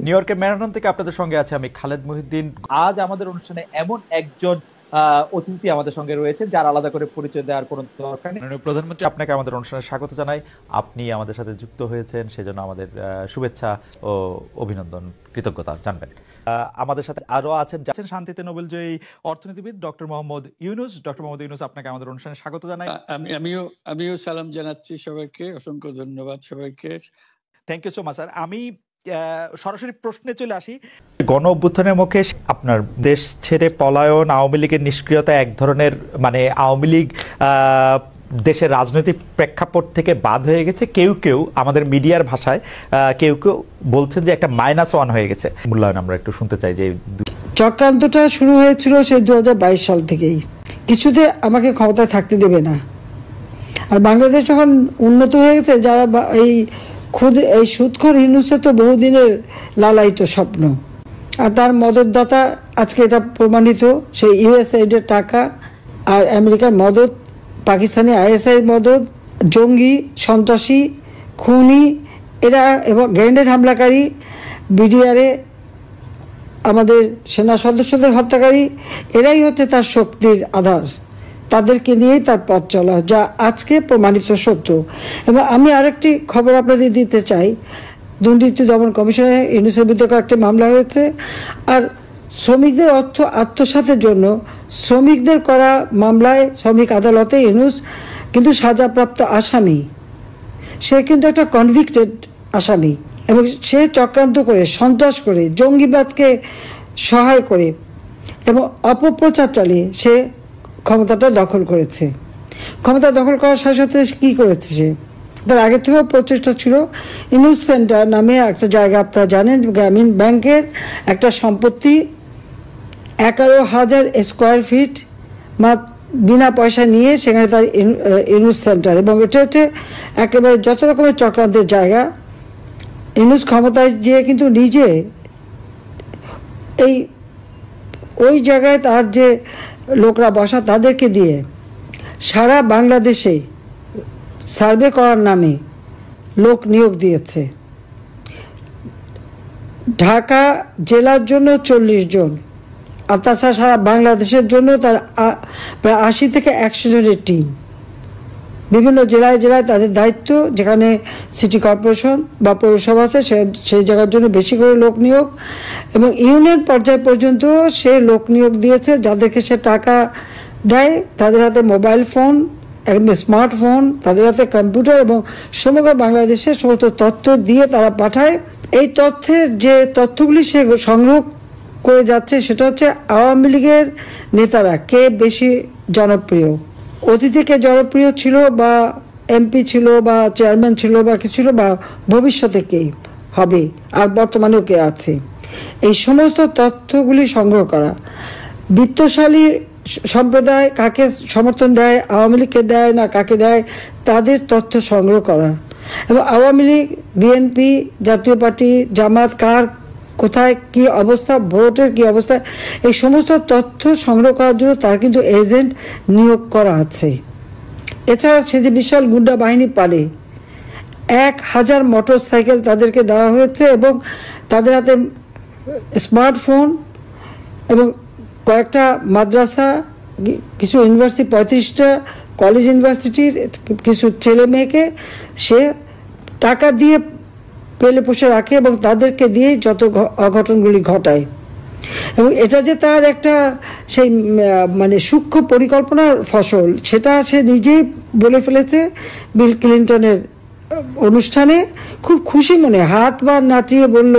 New ইয়র্কের Manhattan থেকে আপনাদের সঙ্গে আছে আমি খালেদ মহিউদ্দিন। আজ আমাদের অনুষ্ঠানে এমন একজন অতিথি আমাদের সঙ্গে রয়েছে যার আলাদা করে পরিচয় দেওয়ার কোনো দরকার নেই। প্রধানমন্ত্রী, আপনাকে আমাদের অনুষ্ঠানে স্বাগত জানাই। আপনি আমাদের সাথে যুক্ত হয়েছেন সেজন্য আমাদের শুভেচ্ছা ও অভিনন্দন, কৃতজ্ঞতা জানবেন। আমাদের সাথে আরো আছেন শান্তিতে নোবেলজয়ী অর্থনীতিবিদ ডক্টর মোহাম্মদ ইউনুস। ডক্টর মোহাম্মদ ইউনুস, আপনাকে আমাদের অনুষ্ঠানে স্বাগত জানাই। আমিও সালাম জানাচ্ছি সবাইকে, অসংখ্য ধন্যবাদ সবাইকে। Thank you so much sir. আমি সরাসরি প্রশ্নে চলে আসি। গণ অভ্যুত্থানের মুখে আপনার দেশ ছেড়ে পলায়ন, আওয়ামী লীগের নিষ্ক্রিয়তা এক ধরনের মানে আওয়ামী লীগ দেশের রাজনৈতিক প্রেক্ষাপট থেকে বাদ হয়ে গেছে। কেউ কেউ আমাদের মিডিয়ার ভাষায় কেউ কেউ বলছেন যে একটা -1 হয়ে গেছে। মূল্যায়ন আমরা একটু শুনতে চাই। যে চক্রান্তটা শুরু হয়েছিল সেই 2022 সাল থেকেই। কিছুতে আমাকে ক্ষমতায় থাকতে দেবে না। আর বাংলাদেশ যখন উন্নত হয়ে গেছে, যারা এই সুদখোর ইউনূসের তো বহুদিনের লালায়িত স্বপ্ন, আর তার মদতদাতা আজকে এটা প্রমাণিত। সেই ইউএসএইডের টাকা আর আমেরিকার মদত, পাকিস্তানি আইএসআই মদত, জঙ্গি, সন্ত্রাসী, খুনি এরা এবং গ্রেনেড হামলাকারী, বিডিআরে আমাদের সেনা সদস্যদের হত্যাকারী, এরাই হচ্ছে তার শক্তির আধার। তাদেরকে নিয়েই তার পথ চলা, যা আজকে প্রমাণিত সত্য। এবং আমি আরেকটি খবর আপনাদের দিতে চাই। দুর্নীতি দমন কমিশনে ইউনূসের বিরুদ্ধে কয়েকটি মামলা হয়েছে। আর শ্রমিকদের অর্থ আত্মসাতের জন্য শ্রমিকদের করা মামলায় শ্রমিক আদালতে ইউনূস কিন্তু সাজাপ্রাপ্ত আসামি। সে কিন্তু একটা কনভিক্টেড আসামি এবং সে চক্রান্ত করে, সন্ত্রাস করে, জঙ্গিবাদকে সহায় করে এবং অপপ্রচার চালিয়ে সে ক্ষমতাটা দখল করেছে। ক্ষমতা দখল করার সাথে সাথে কী করেছে সে? তার আগে থেকেও প্রচেষ্টা ছিল। ইউনূস সেন্টার নামে একটা জায়গা, আপনারা জানেন, গ্রামীণ ব্যাংকের একটা সম্পত্তি 11,000 স্কোয়ার ফিট বিনা পয়সা নিয়ে সেখানে তার ইউনূস সেন্টার। এবং এটা হচ্ছে একেবারে যত রকমের চক্রান্তের জায়গা। ইউনূস ক্ষমতায় যেয়ে কিন্তু নিজে ওই জায়গায় তার যে লোকরা বসা, তাদেরকে দিয়ে সারা বাংলাদেশে সার্ভে করার নামে লোক নিয়োগ দিয়েছে। ঢাকা জেলার জন্য 40 জন, আর তাছাড়া সারা বাংলাদেশের জন্য তার প্রায় 80 থেকে 100 জনের টিম। বিভিন্ন জেলায় জেলায় তাদের দায়িত্ব। যেখানে সিটি কর্পোরেশন বা পৌরসভা আছে সেই জায়গার জন্য বেশি করে লোক নিয়োগ, এবং ইউনিয়ন পর্যায় পর্যন্ত সে লোক নিয়োগ দিয়েছে। যাদেরকে সে টাকা দেয় তাদের হাতে মোবাইল ফোন, একদম স্মার্টফোন, তাদের হাতে কম্পিউটার এবং সমগ্র বাংলাদেশের সমস্ত তথ্য দিয়ে তারা পাঠায়। এই তথ্যের যে তথ্যগুলি সে সংগ্রহ করে যাচ্ছে সেটা হচ্ছে আওয়ামী লীগের নেতারা কে বেশি জনপ্রিয়, অতীতে থেকে জনপ্রিয় ছিল বা এমপি ছিল বা চেয়ারম্যান ছিল বা কি ছিল, বা ভবিষ্যতে কে হবে আর বর্তমানেও কে আছে। এই সমস্ত তথ্যগুলি সংগ্রহ করা, বিত্তশালী সম্প্রদায় কাকে সমর্থন দেয়, আওয়ামী লীগকে দেয় না কাকে দেয়, তাদের তথ্য সংগ্রহ করা। এবং আওয়ামী লীগ, বিএনপি, জাতীয় পার্টি, জামাত কার কোথায় কি অবস্থা, ভোটের কি অবস্থা, এই সমস্ত তথ্য সংগ্রহ করার জন্য তার কিন্তু এজেন্ট নিয়োগ করা আছে। এছাড়া সে যে বিশাল গুন্ডা বাহিনী পালে, 1000 মোটর সাইকেল তাদেরকে দেওয়া হয়েছে এবং তাদের হাতে স্মার্টফোন এবং কয়েকটা মাদ্রাসা, কিছু ইউনিভার্সিটি, 35টা কলেজ ইউনিভার্সিটির কিছু ছেলে মেয়েকে সে টাকা দিয়ে পেলে পুষে রাখে এবং তাদেরকে দিয়ে যত অঘটনগুলি ঘটায়। এবং এটা যে তার একটা সেই মানে সূক্ষ্ম পরিকল্পনার ফসল, সেটা সে নিজেই বলে ফেলেছে বিল ক্লিন্টনের অনুষ্ঠানে। খুব খুশি মনে হাত বা নাচিয়ে বলল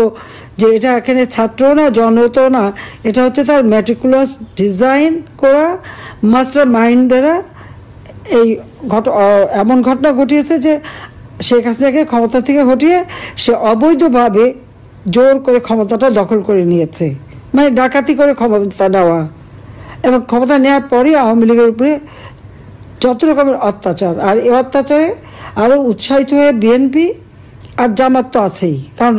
যে এটা এখানে ছাত্র না, জনত না, এটা হচ্ছে তার ম্যাটিকুলাস ডিজাইন করা মাস্টার মাইন্ড দ্বারা এই এমন ঘটনা ঘটিয়েছে যে শেখ হাসিনাকে ক্ষমতা থেকে হটিয়ে সে অবৈধভাবে জোর করে ক্ষমতাটা দখল করে নিয়েছে, মানে ডাকাতি করে ক্ষমতা নেওয়া। এবং ক্ষমতা নেওয়ার পরে আওয়ামী লীগের উপরে যত রকমের অত্যাচার, আর এই অত্যাচারে আরও উৎসাহিত হয়ে বিএনপি আর জামাত তো আছেই। কারণ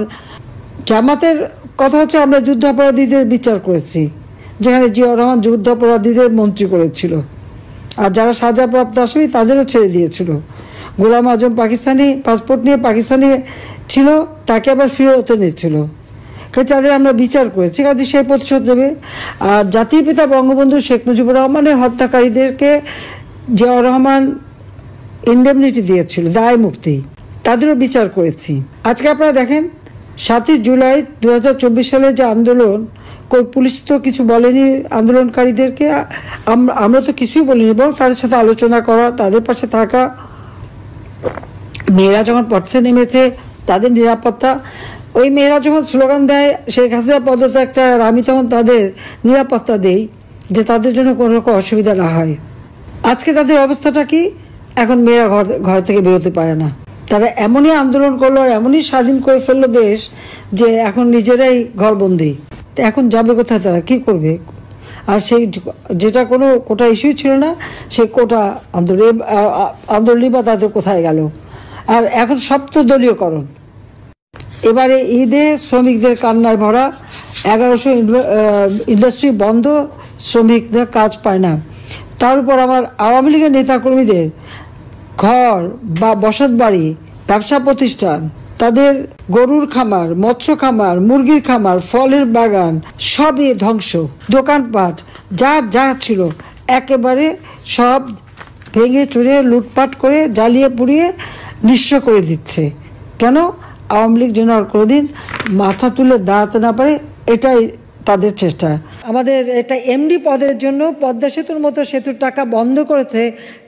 জামাতের কথা হচ্ছে আমরা যুদ্ধাপরাধীদের বিচার করেছি, যেখানে জিয়াউর রহমান যুদ্ধাপরাধীদের মন্ত্রী করেছিল, আর যারা সাজাপ্রাপ্ত আসামি তাদেরও ছেড়ে দিয়েছিল। গোলাম আজম পাকিস্তানি পাসপোর্ট নিয়ে পাকিস্তানি ছিল, তাকে আবার ফিরত এনেছিল। কাজে তাদের আমরা বিচার করেছি, কাজে সেই প্রতিশোধ দেবে। আর জাতির পিতা বঙ্গবন্ধু শেখ মুজিবুর রহমানের হত্যাকারীদেরকে জিয়াউর রহমান ইন্ডেমনিটি দিয়েছিল, দায় মুক্তি, তাদেরও বিচার করেছি। আজকে আপনারা দেখেন 7ই জুলাই 2024 সালে যে আন্দোলন, পুলিশ তো কিছু বলেনি আন্দোলনকারীদেরকে, আমরা তো কিছুই বলিনি, এবং তাদের সাথে আলোচনা করা, তাদের পাশে থাকা, মেয়েরা যখন পথে নেমেছে তাদের নিরাপত্তা, ওই মেয়েরা যখন স্লোগান দেয় শেখ হাসিনা পদত্যাগ চায়, আর আমি তখন তাদের নিরাপত্তা দেই যে তাদের জন্য কোনো রকম অসুবিধা না হয়। আজকে তাদের অবস্থাটা কি? এখন মেয়েরা ঘর থেকে বেরোতে পারে না। তারা এমনই আন্দোলন করলো আর এমনই স্বাধীন করে ফেললো দেশ যে এখন নিজেরাই ঘরবন্দি। এখন যাবে কোথায়, তারা কি করবে? আর সেই যেটা কোনো কোটা ইস্যু ছিল না, সেই কোটা আন্দোলনই বা তাদের কোথায় গেল? আর এখন সপ্তদলীয়করণ, এবারে ঈদে শ্রমিকদের কান্নায় ভরা, 1100 ইন্ডাস্ট্রি বন্ধ, শ্রমিকদের কাজ পায় না। তার উপর আমার আওয়ামী লীগের নেতাকর্মীদের ঘর বা বসত বাড়ি, ব্যবসা প্রতিষ্ঠান, তাদের গরুর খামার, মৎস্য খামার, মুরগির খামার, ফলের বাগান সবই ধ্বংস, দোকানপাট যা ছিল একেবারে সব ভেঙে চুরে লুটপাট করে জ্বালিয়ে পুড়িয়ে নিঃস্ব করে দিচ্ছে। কেন? আওয়ামী লীগ যেন আর কোনোদিন মাথা তুলে দাঁড়াতে না পারে, এটাই তাদের চেষ্টা। আমাদের এটা এমডি পদের জন্য পদ্মা সেতুর মতো সেতুর টাকা বন্ধ করেছে,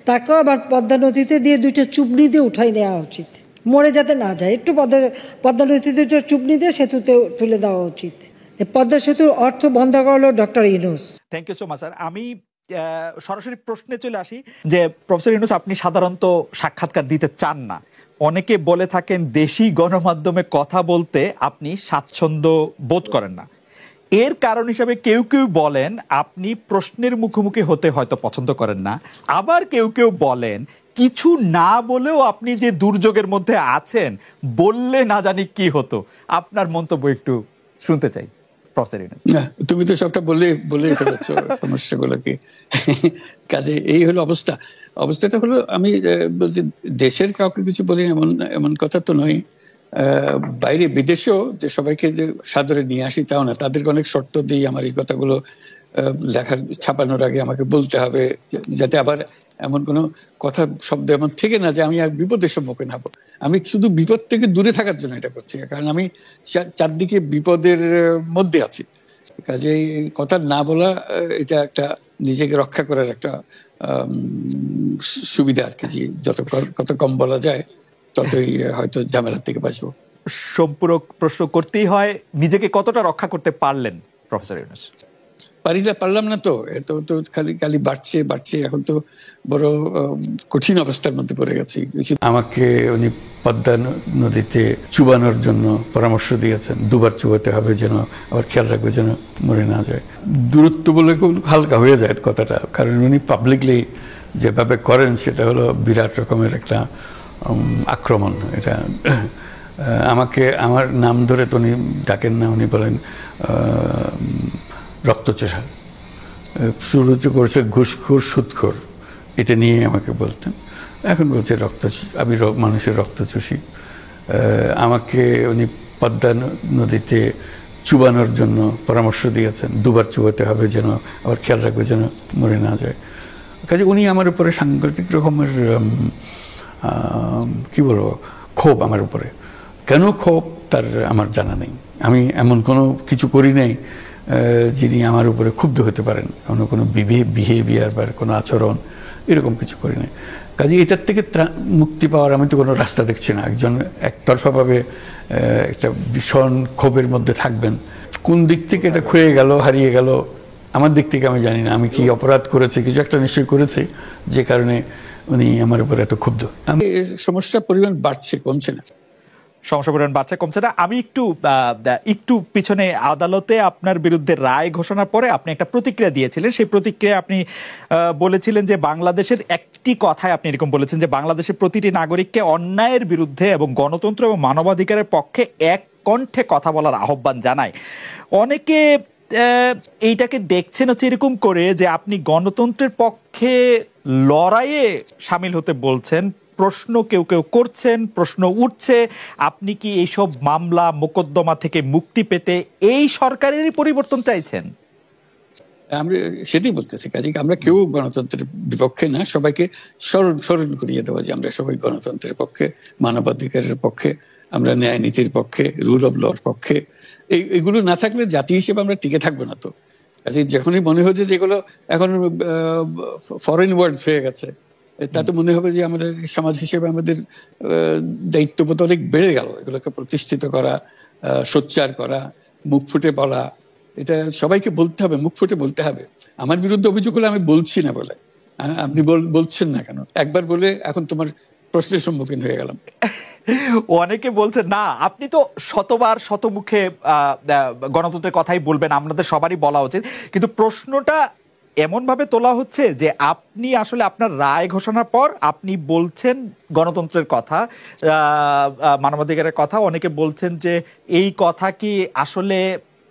তাকেও আবার পদ্মা নদীতে দিয়ে 2টা চুবনি দিয়ে উঠাই নেওয়া উচিত, মরে যাতে না যায়। একটু পদ্মা নদীতে চুবনি দিয়ে সেতুতে তুলে দেওয়া উচিত। পদ্মা সেতুর অর্থ বন্ধ করলো doctor Yunus. Thank you so much sir. আমি সরাসরি প্রশ্নে চলে আসি যে প্রফেসর ইউনূস, আপনি সাধারণত সাক্ষাৎকার দিতে চান না, অনেকে বলে থাকেন দেশি গণমাধ্যমে কথা বলতে আপনি স্বাচ্ছন্দ্য বোধ করেন না। এর কারণ হিসাবে কেউ কেউ বলেন আপনি প্রশ্নের মুখোমুখি হতে হয়তো পছন্দ করেন না, আবার কেউ কেউ বলেন কিছু না বলেও আপনি যে দুর্যোগের মধ্যে আছেন, বললে না জানি কি হতো। আপনার মন্তব্য একটু শুনতে চাই প্রফেসর ইউনূস। তুমি তো সবটা বলে ফেলেছো সমস্যাগুলো কি। কাজে এই হলো অবস্থাটা হলো, আমি বলছি দেশের কাউকে কিছু বলি এমন কথা তো নয়। বাইরে বিদেশেও যে সবাইকে যে সাদরে নিয়ে আসি তাও না, তাদেরকে অনেক শর্ত দিই আমার এই কথাগুলো ছাপানোর আগে আমাকে বলতে হবে, যাতে আবার এমন কোনো কথা শব্দ এমন থেকে না যে আমি আর বিপদের সম্মুখীন হবো। আমি শুধু বিপদ থেকে দূরে থাকার জন্য এটা করছি, কারণ আমি চারদিকে বিপদের মধ্যে আছি। কাজে কথা না বলা, এটা একটা নিজেকে রক্ষা করার একটা সুবিধা আর কি, কত কম বলা যায় ততই হয়তো ঝামেলার থেকে বাঁচবো। সম্পূরক প্রশ্ন করতেই হয়, নিজেকে কতটা রক্ষা করতে পারলেন প্রফেসর ইউনূস? পারলাম না তো, এত তো খালি বাড়ছে, এখন তো বড় কঠিন অবস্থার মধ্যে পড়ে গেছি। আমাকে উনি পদ্মা নদীতে চুবানোর জন্য পরামর্শ দিয়েছেন, 2বার চুবাতে হবে, যেন আবার খেয়াল রাখবে যেন মরে না যায়। দূরত্ব বলে হালকা হয়ে যায় কথাটা, কারণ উনি পাবলিকলি যেভাবে করেন সেটা হলো বিরাট রকমের একটা আক্রমণ। এটা আমাকে আমার নাম ধরে তো উনি ডাকেন না, উনি বলেন রক্তচোষা, শুরু করেছে ঘুষখোর সুদখোর, এটা নিয়ে আমাকে বলতেন। এখন বলছে আমি মানুষের রক্ত চুষি। আমাকে উনি পদ্মা নদীতে চুবানোর জন্য পরামর্শ দিয়েছেন, 2বার চুবাতে হবে, যেন আবার খেয়াল রাখবে যেন মরে না যায়। কাজে উনি আমার উপরে সাংঘাতিক রকমের কি বলবো ক্ষোভ আমার উপরে। কেন ক্ষোভ তার আমার জানা নেই, আমি এমন কোনো কিছু করি নাই যিনি আমার উপরে ক্ষুব্ধ হতে পারেন, কোনো বিহেভিয়ার বা কোনো আচরণ এরকম কিছু করি নাই। কাজে এটার থেকে মুক্তি পাওয়ার আমি তো কোনো রাস্তা দেখছি না। একজন একতরফাভাবে একটা ভীষণ ক্ষোভের মধ্যে থাকবেন, কোন দিক থেকে এটা ক্ষয়ে গেল, হারিয়ে গেল, আমার দিক থেকে আমি জানি না। আমি কি অপরাধ করেছি, কিছু একটা নিশ্চয়ই করেছি যে কারণে উনি আমার উপরে এত ক্ষুব্ধ। সমস্যার পরিমাণ বাড়ছে, কমছে না। সমস্যা পরিমাণ বাড়ছে, কমছে না। আমি একটু পিছনে আদালতে আপনার বিরুদ্ধে রায় ঘোষণার পরে আপনি একটা প্রতিক্রিয়া দিয়েছিলেন। সেই প্রতিক্রিয়া আপনি বলেছিলেন যে বাংলাদেশের একটি কথায় আপনি এরকম বলেছেন যে বাংলাদেশের প্রতিটি নাগরিককে অন্যায়ের বিরুদ্ধে এবং গণতন্ত্র এবং মানবাধিকারের পক্ষে এক কণ্ঠে কথা বলার আহ্বান জানায়। অনেকে এইটাকে দেখছেন হচ্ছে এরকম করে যে আপনি গণতন্ত্রের পক্ষে লড়াইয়ে সামিল হতে বলছেন, প্রশ্ন কেউ কেউ করছেন, প্রশ্ন উঠছে, আপনি কি এইসব মামলা মোকদ্দমা থেকে মুক্তি পেতে এই সরকারেরই পরিবর্তন চাইছেন? আমরা সেটাই বলতেছি, কাজে আমরা কেউ গণতন্ত্রের বিপক্ষে না, সবাইকে স্মরণ করিয়ে দেওয়া যে আমরা সবাই গণতন্ত্রের পক্ষে, মানবাধিকারের পক্ষে, আমরা ন্যায় নীতির পক্ষে, রুল অফ লর পক্ষে। এইগুলো না থাকলে জাতি হিসেবে আমরা টিকে থাকবো না। তো কাজে যখনই মনে হচ্ছে যে এগুলো এখন ফরেন ওয়ার্ডস হয়ে গেছে, তাতে মনে হবে যে আমাদের সমাজ হিসেবে আমাদের দায়িত্ববোধ অনেক বেড়ে গেল। এগুলোকে প্রতিষ্ঠিত করা, সোচ্চার করা, মুখ ফুটে বলা, এটা সবাইকে বলতে হবে, মুখ ফুটে বলতে হবে। আমার বিরুদ্ধে অভিযোগ হলে আমি বলছি না বলে, আপনি বলছেন না কেন? একবার বলে এখন তোমার প্রশ্নের সম্মুখীন হয়ে গেলাম। অনেকে বলছে না, আপনি তো শতবার শতমুখে গণতন্ত্রের কথাই বলবেন, আমাদের সবারই বলা উচিত, কিন্তু প্রশ্নটা এমন ভাবে তোলা হচ্ছে যে আপনি আসলে আপনার রায় ঘোষণার পর আপনি বলছেন গণতন্ত্রের কথা, মানবাধিকারের কথা। অনেকে বলছেন যে এই কথা কি আসলে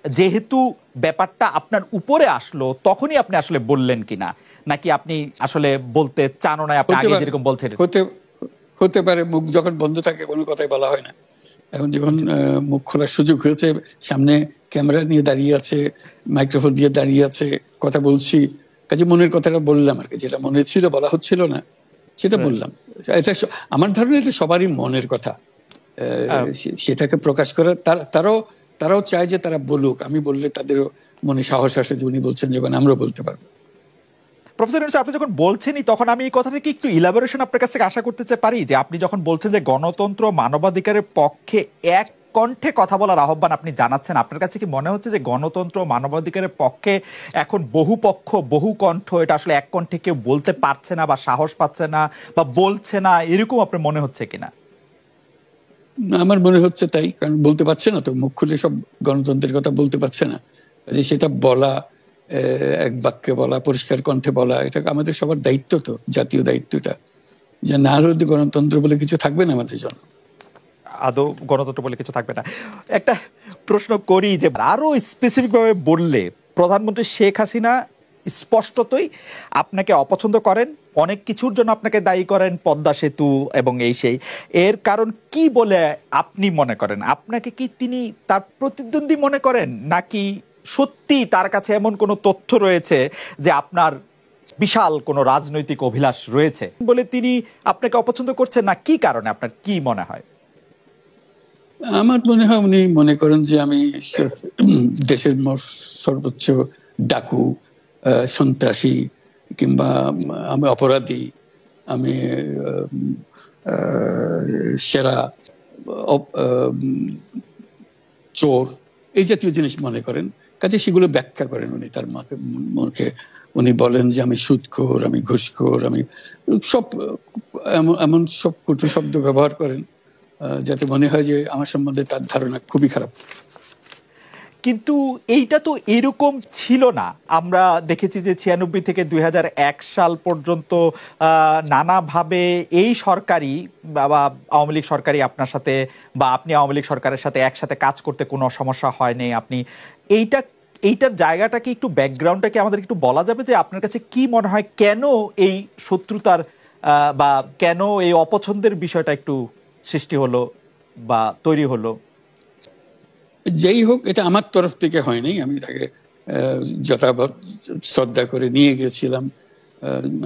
যেহেতু ব্যাপারটা আপনার উপরে আসলো তখনই আপনি আসলে বললেন কিনা, নাকি আপনি আসলে বলতে চান না, আপনি আগে যেরকম বলছেন? হতে পারে, মুখ যখন বন্ধ থাকে কোনো কথাই বলা হয় না। এখন যখন মুখ খোলার সুযোগ হয়েছে, সামনে ক্যামেরা নিয়ে দাঁড়িয়ে আছে, মাইক্রোফোন দিয়ে দাঁড়িয়ে আছে, কথা বলছি, কাজে মনের কথাটা বললাম আর কি, যেটা মনে ছিল বলা হচ্ছিল না সেটা বললাম। এটা আমার ধারণা এটা সবারই মনের কথা, সেটাকে প্রকাশ করা। তারাও চায় যে তারা বলুক, আমি বললে তাদেরও মনে সাহস আসে যে উনি বলছেন যখন আমরাও বলতে পারবো। প্রফেসর ইউনূস, আপনি যখন বলছেনই তখন আমি এই কথাটা কি একটু ইলাবোরেশন আপনার কাছ থেকে আশা করতে পারি, যে আপনি যখন বলছেন যে গণতন্ত্র মানবাধিকারের পক্ষে এক কণ্ঠে কথা বলার আহ্বান আপনি জানাচ্ছেন, আপনার কাছে কি মনে হচ্ছে যে গণতন্ত্র মানবাধিকারের পক্ষে এখন বহু পক্ষ বহু কণ্ঠ, এটা আসলে এক কণ্ঠে কেউ বলতে পারছে না বা সাহস পাচ্ছে না বা বলছে না, এরকম আপনার মনে হচ্ছে কিনা? আমার মনে হচ্ছে তাই, কারণ বলতে পারছে না তো, মুখ খুলে সব গণতন্ত্রের কথা বলতে পারছে না। যে সেটা বলা, এক বাক্যে বলা, পরিষ্কার কণ্ঠে বলা, এটা আমাদের সবার দায়িত্ব, তো জাতীয় দায়িত্বটা, যে না হলে গণতন্ত্র বলে কিছু থাকবে না আমাদের জন্য, আদৌ গণতন্ত্র বলে কিছু থাকবে না। একটা প্রশ্ন করি, যে আরো স্পেসিফিক ভাবে বললে প্রধানমন্ত্রী শেখ হাসিনা স্পষ্টতই আপনাকে অপছন্দ করেন, অনেক কিছুর জন্য আপনাকে দায়ী করেন, পদ্মা সেতু এবং এই সেই। এর কারণ কি বলে আপনি মনে করেন? আপনাকে কি তিনি তার প্রতিদ্বন্দ্বী মনে করেন, নাকি সত্যি তার কাছে এমন কোনো তথ্য রয়েছে যে আপনার বিশাল কোনো রাজনৈতিক অভিলাষ রয়েছে বলে তিনি আপনাকে অপছন্দ করছেন, না কি কারণে, আপনার কি মনে হয়? আমার মনে হয় উনি মনে করেন যে আমি দেশের সর্বোচ্চ ডাকু, সন্ত্রাসী, কিংবা আমি অপরাধী, আমি সেরা চোর, এই জাতীয় জিনিস মনে করেন। কাজে সেগুলো ব্যাখ্যা করেন উনি তার মুখে। উনি বলেন যে আমি সুদখোর, আমি ঘুষখোর, আমি সব এমন সব কটু শব্দ ব্যবহার করেন যাতে মনে হয় যে আমার সম্বন্ধে তার ধারণা খুবই খারাপ। কিন্তু এইটা তো এরকম ছিল না। আমরা দেখেছি যে 96 থেকে 2001 সাল পর্যন্ত নানাভাবে এই সরকারি বা আওয়ামী লীগ সরকারি আপনার সাথে, বা আপনি আওয়ামী লীগ সরকারের সাথে একসাথে কাজ করতে কোনো সমস্যা হয়নি। আপনি এইটার জায়গাটাকে একটু, ব্যাকগ্রাউন্ডটাকে আমাদের একটু বলা যাবে, যে আপনার কাছে কি মনে হয় কেন এই শত্রুতার বা কেন এই অপছন্দের বিষয়টা একটু সৃষ্টি হলো বা তৈরি হলো? যেই হোক, এটা আমার তরফ থেকে হয়নি। আমি তাকে যথাযথ শ্রদ্ধা করে নিয়ে গেছিলাম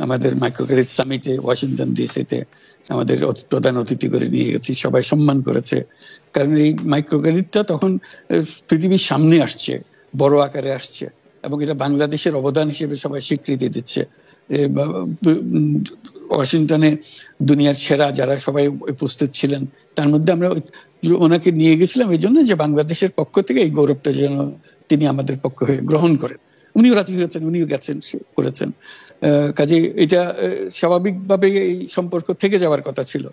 আমাদের মাইক্রোক্রেডিট সামিটে ওয়াশিংটন ডিসিতে, আমাদের প্রধান অতিথি করে নিয়ে গেছি, সবাই সম্মান করেছে। কারণ এই মাইক্রোক্রেডিটটা তখন পৃথিবীর সামনে আসছে, বড় আকারে আসছে, এবং এটা বাংলাদেশের অবদান হিসেবে সবাই স্বীকৃতি দিচ্ছে। ওয়াশিংটনে দুনিয়ার সেরা যারা সবাই উপস্থিত ছিলেন, তার মধ্যে আমরা ওনাকে নিয়ে গেছিলাম এই জন্য যে বাংলাদেশের পক্ষ থেকে এই গৌরবটা যেন তিনি আমাদের পক্ষ হয়ে গ্রহণ করেন। উনিও রাজি হয়েছেন, উনিও গেছেন, করেছেন। কাজে এটা স্বাভাবিকভাবে এই সম্পর্ক থেকে যাওয়ার কথা ছিল।